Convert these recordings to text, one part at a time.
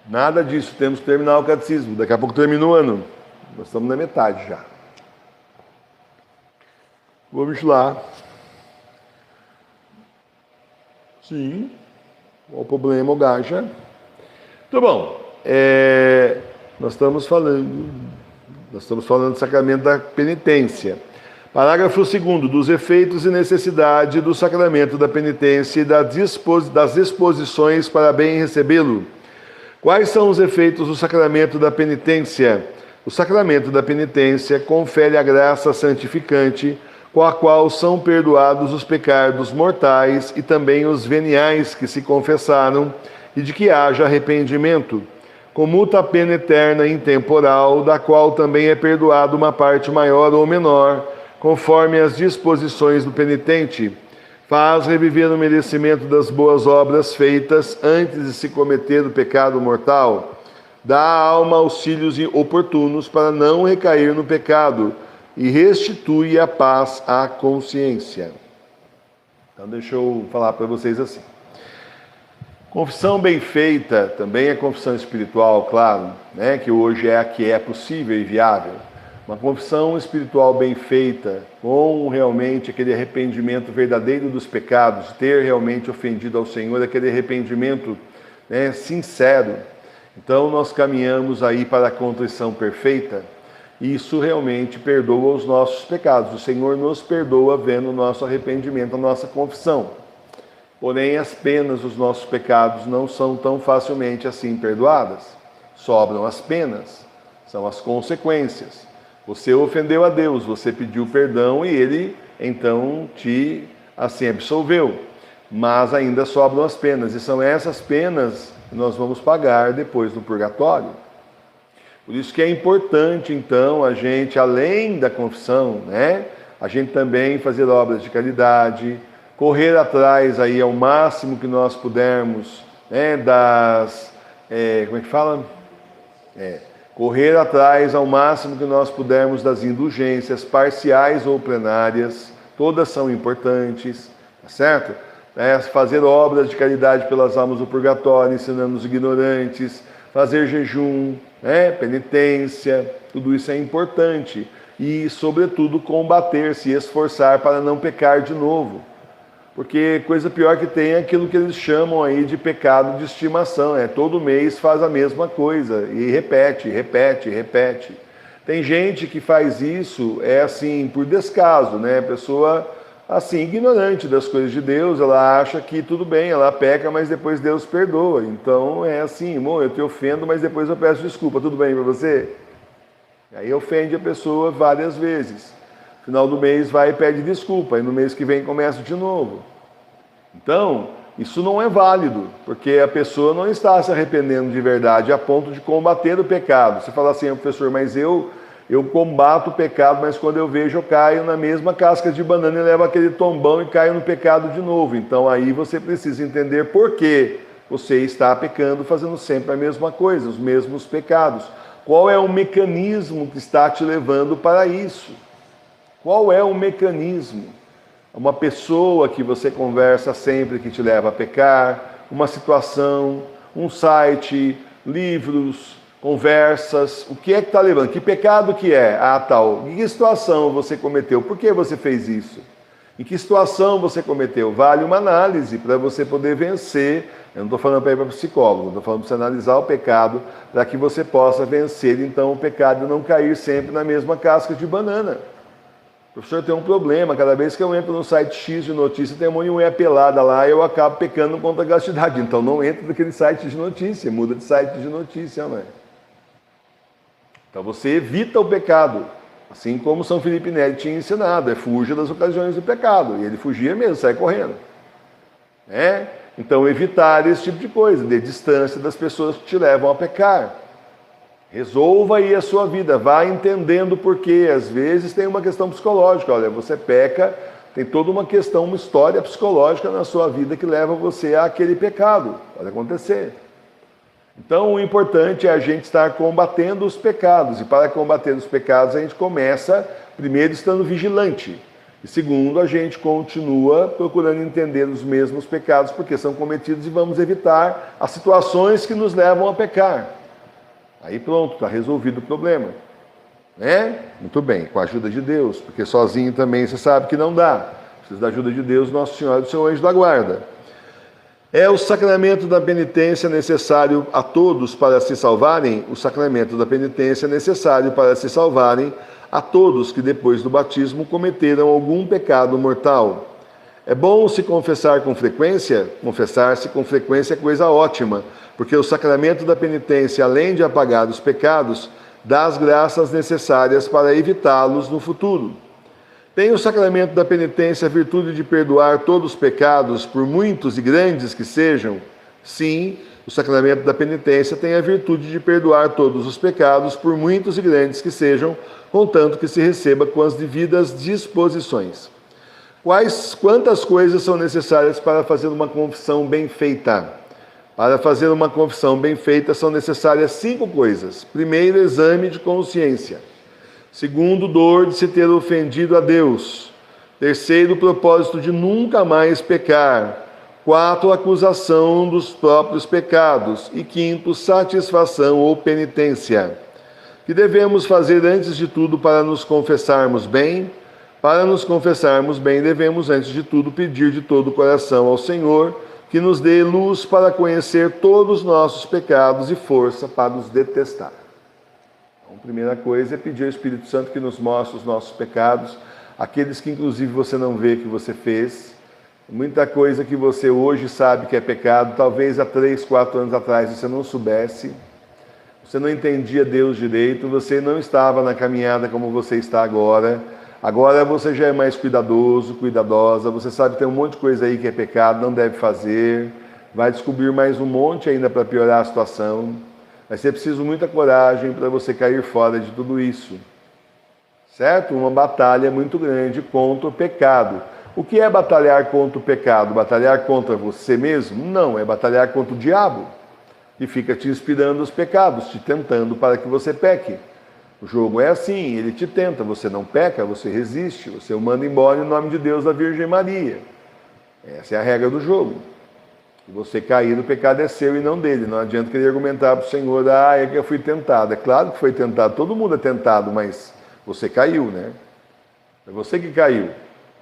Nada disso, temos que terminar o catecismo. Daqui a pouco termina o ano. Nós estamos na metade já. Vamos lá. Sim. Qual o problema, o gaja? Então, bom. Nós estamos falando do sacramento da penitência. Parágrafo 2º, dos efeitos e necessidade do sacramento da penitência e das disposições para bem recebê-lo. Quais são os efeitos do sacramento da penitência? O sacramento da penitência confere a graça santificante, com a qual são perdoados os pecados mortais e também os veniais que se confessaram, e de que haja arrependimento. Comuta a pena eterna e intemporal, da qual também é perdoada uma parte maior ou menor, conforme as disposições do penitente. Faz reviver o merecimento das boas obras feitas antes de se cometer o pecado mortal. Dá à alma auxílios oportunos para não recair no pecado e restitui a paz à consciência. Então deixa eu falar para vocês assim. Confissão bem feita também é confissão espiritual, claro, né? Que hoje é a que é possível e viável. Uma confissão espiritual bem feita, com realmente aquele arrependimento verdadeiro dos pecados, ter realmente ofendido ao Senhor, aquele arrependimento, né, sincero. Então nós caminhamos aí para a contrição perfeita, e isso realmente perdoa os nossos pecados. O Senhor nos perdoa vendo o nosso arrependimento, a nossa confissão. Porém, as penas dos nossos pecados não são tão facilmente assim perdoadas. Sobram as penas, são as consequências. Você ofendeu a Deus, você pediu perdão e Ele, então, te assim absolveu. Mas ainda sobram as penas, e são essas penas que nós vamos pagar depois no purgatório. Por isso que é importante, então, a gente, além da confissão, né, a gente também fazer obras de caridade, correr atrás aí ao máximo que nós pudermos, né, como é que fala? Correr atrás ao máximo que nós pudermos das indulgências, parciais ou plenárias, todas são importantes, tá certo? Fazer obras de caridade pelas almas do purgatório, ensinando os ignorantes, fazer jejum, penitência, tudo isso é importante. E, sobretudo, combater, se esforçar para não pecar de novo. Porque coisa pior que tem é aquilo que eles chamam aí de pecado de estimação. Todo mês faz a mesma coisa e repete. Tem gente que faz isso, assim, por descaso, né? A pessoa, assim, ignorante das coisas de Deus, ela acha que tudo bem, ela peca, mas depois Deus perdoa. Então é assim, irmão, eu te ofendo, mas depois eu peço desculpa, tudo bem para você? E aí ofende a pessoa várias vezes. Final do mês vai e pede desculpa, e no mês que vem começa de novo. Então, isso não é válido, porque a pessoa não está se arrependendo de verdade a ponto de combater o pecado. Você fala assim, professor, mas eu combato o pecado, mas quando eu vejo eu caio na mesma casca de banana e levo aquele tombão e caio no pecado de novo. Então aí você precisa entender por que você está pecando, fazendo sempre a mesma coisa, os mesmos pecados. Qual é o mecanismo que está te levando para isso? Qual é o mecanismo? Uma pessoa que você conversa sempre que te leva a pecar, uma situação, um site, livros, conversas, o que é que está levando? Que pecado que é? Tal. Em que situação você cometeu? Por que você fez isso? Em que situação você cometeu? Vale uma análise para você poder vencer. Eu não estou falando para ir para psicólogo, estou falando para você analisar o pecado para que você possa vencer, então, o pecado e não cair sempre na mesma casca de banana. Professor, tem um problema, cada vez que eu entro no site X de notícia, tem uma unha pelada lá e eu acabo pecando contra a castidade. Então não entre naquele site de notícia, muda de site de notícia, mãe. Então você evita o pecado, assim como São Felipe Neri tinha ensinado, fuja das ocasiões do pecado. E ele fugia mesmo, sai correndo. Então evitar esse tipo de coisa, de distância das pessoas que te levam a pecar. Resolva aí a sua vida, vá entendendo por quê. Às vezes tem uma questão psicológica, olha, você peca, tem toda uma questão, uma história psicológica na sua vida que leva você àquele pecado, pode acontecer. Então o importante é a gente estar combatendo os pecados, e para combater os pecados a gente começa primeiro estando vigilante. E segundo, a gente continua procurando entender os mesmos pecados porque são cometidos e vamos evitar as situações que nos levam a pecar. Aí pronto, está resolvido o problema. Né? Muito bem, com a ajuda de Deus, porque sozinho também você sabe que não dá. Precisa da ajuda de Deus, Nosso Senhor e do seu anjo da guarda. É o sacramento da penitência necessário a todos para se salvarem? O sacramento da penitência é necessário para se salvarem a todos que depois do batismo cometeram algum pecado mortal. É bom se confessar com frequência? Confessar-se com frequência é coisa ótima, porque o sacramento da penitência, além de apagar os pecados, dá as graças necessárias para evitá-los no futuro. Tem o sacramento da penitência a virtude de perdoar todos os pecados, por muitos e grandes que sejam? Sim, o sacramento da penitência tem a virtude de perdoar todos os pecados, por muitos e grandes que sejam, contanto que se receba com as devidas disposições. Quantas coisas são necessárias para fazer uma confissão bem feita? Para fazer uma confissão bem feita são necessárias 5 coisas. Primeiro, exame de consciência. Segundo, dor de se ter ofendido a Deus. Terceiro, propósito de nunca mais pecar. 4, acusação dos próprios pecados. E 5, satisfação ou penitência. O que devemos fazer antes de tudo para nos confessarmos bem? Para nos confessarmos bem, devemos antes de tudo pedir de todo o coração ao Senhor que nos dê luz para conhecer todos os nossos pecados e força para os detestar. Então, a primeira coisa é pedir ao Espírito Santo que nos mostre os nossos pecados, aqueles que inclusive você não vê que você fez. Muita coisa que você hoje sabe que é pecado, talvez há 3, 4 anos atrás você não soubesse, você não entendia Deus direito, você não estava na caminhada como você está agora. Agora você já é mais cuidadoso, cuidadosa, você sabe que tem um monte de coisa aí que é pecado, não deve fazer, vai descobrir mais um monte ainda para piorar a situação. Vai ser preciso muita coragem para você cair fora de tudo isso. Certo? Uma batalha muito grande contra o pecado. O que é batalhar contra o pecado? Batalhar contra você mesmo? Não, é batalhar contra o diabo, que fica te inspirando os pecados, te tentando para que você peque. O jogo é assim, ele te tenta, você não peca, você resiste, você o manda embora em nome de Deus da Virgem Maria. Essa é a regra do jogo. Se você cair, o pecado é seu e não dele. Não adianta querer argumentar para o Senhor, é que eu fui tentado. É claro que foi tentado, todo mundo é tentado, mas você caiu, né? É você que caiu.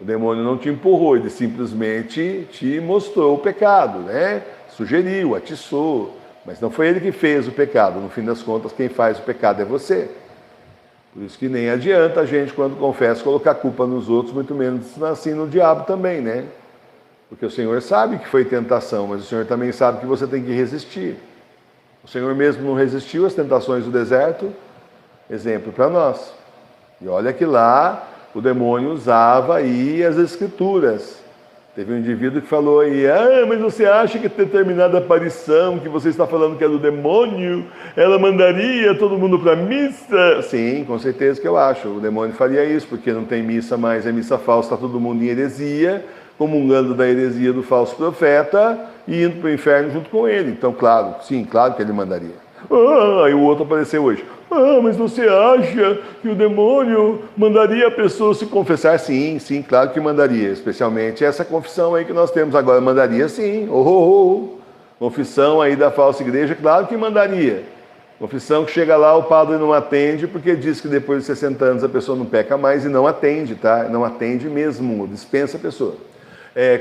O demônio não te empurrou, ele simplesmente te mostrou o pecado, né? Sugeriu, atiçou, mas não foi ele que fez o pecado. No fim das contas, quem faz o pecado é você. Por isso que nem adianta a gente, quando confessa, colocar culpa nos outros, muito menos assim no diabo também, né? Porque o Senhor sabe que foi tentação, mas o Senhor também sabe que você tem que resistir. O Senhor mesmo não resistiu às tentações do deserto, exemplo para nós. E olha que lá o demônio usava aí as escrituras. Teve um indivíduo que falou aí, mas você acha que determinada aparição que você está falando que é do demônio, ela mandaria todo mundo para a missa? Sim, com certeza que eu acho. O demônio faria isso, porque não tem missa mais, é missa falsa, está todo mundo em heresia, comungando da heresia do falso profeta e indo para o inferno junto com ele. Então, claro, sim, claro que ele mandaria. Aí o outro apareceu hoje. Mas você acha que o demônio mandaria a pessoa se confessar? Sim, sim, claro que mandaria. Especialmente essa confissão aí que nós temos agora. Mandaria sim. Confissão aí da falsa igreja, claro que mandaria. Confissão que chega lá, o padre não atende, porque diz que depois de 60 anos a pessoa não peca mais e não atende, tá? Não atende mesmo, dispensa a pessoa.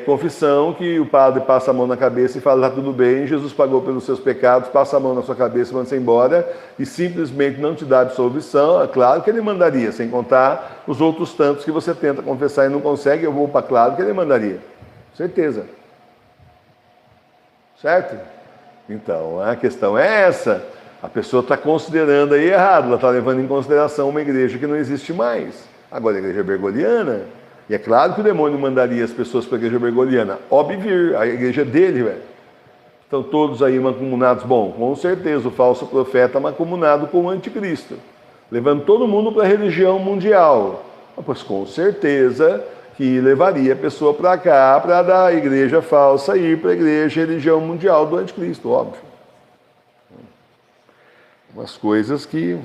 Confissão que o padre passa a mão na cabeça e fala, tá tudo bem, Jesus pagou pelos seus pecados, passa a mão na sua cabeça, manda você embora e simplesmente não te dá absolvição. É claro que ele mandaria, sem contar os outros tantos que você tenta confessar e não consegue, eu vou para claro que ele mandaria. Certeza. Certo? Então, a questão é essa. A pessoa está considerando aí errado, ela está levando em consideração uma igreja que não existe mais. Agora a igreja bergoliana. E é claro que o demônio mandaria as pessoas para a igreja bergoliana. Óbvio, a igreja é dele, velho. Estão todos aí mancomunados. Bom, com certeza o falso profeta é mancomunado com o anticristo, levando todo mundo para a religião mundial. Pois com certeza que levaria a pessoa para cá, para da igreja falsa ir para a igreja religião mundial do anticristo, óbvio. Umas coisas que...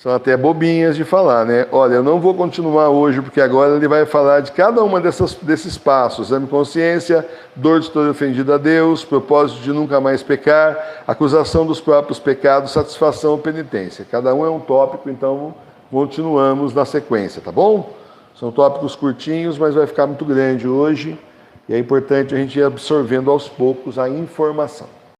são até bobinhas de falar, né? Olha, eu não vou continuar hoje, porque agora ele vai falar de cada uma desses passos. Exame de consciência, dor de ter ofendido a Deus, propósito de nunca mais pecar, acusação dos próprios pecados, satisfação ou penitência. Cada um é um tópico, então continuamos na sequência, tá bom? São tópicos curtinhos, mas vai ficar muito grande hoje. E é importante a gente ir absorvendo aos poucos a informação.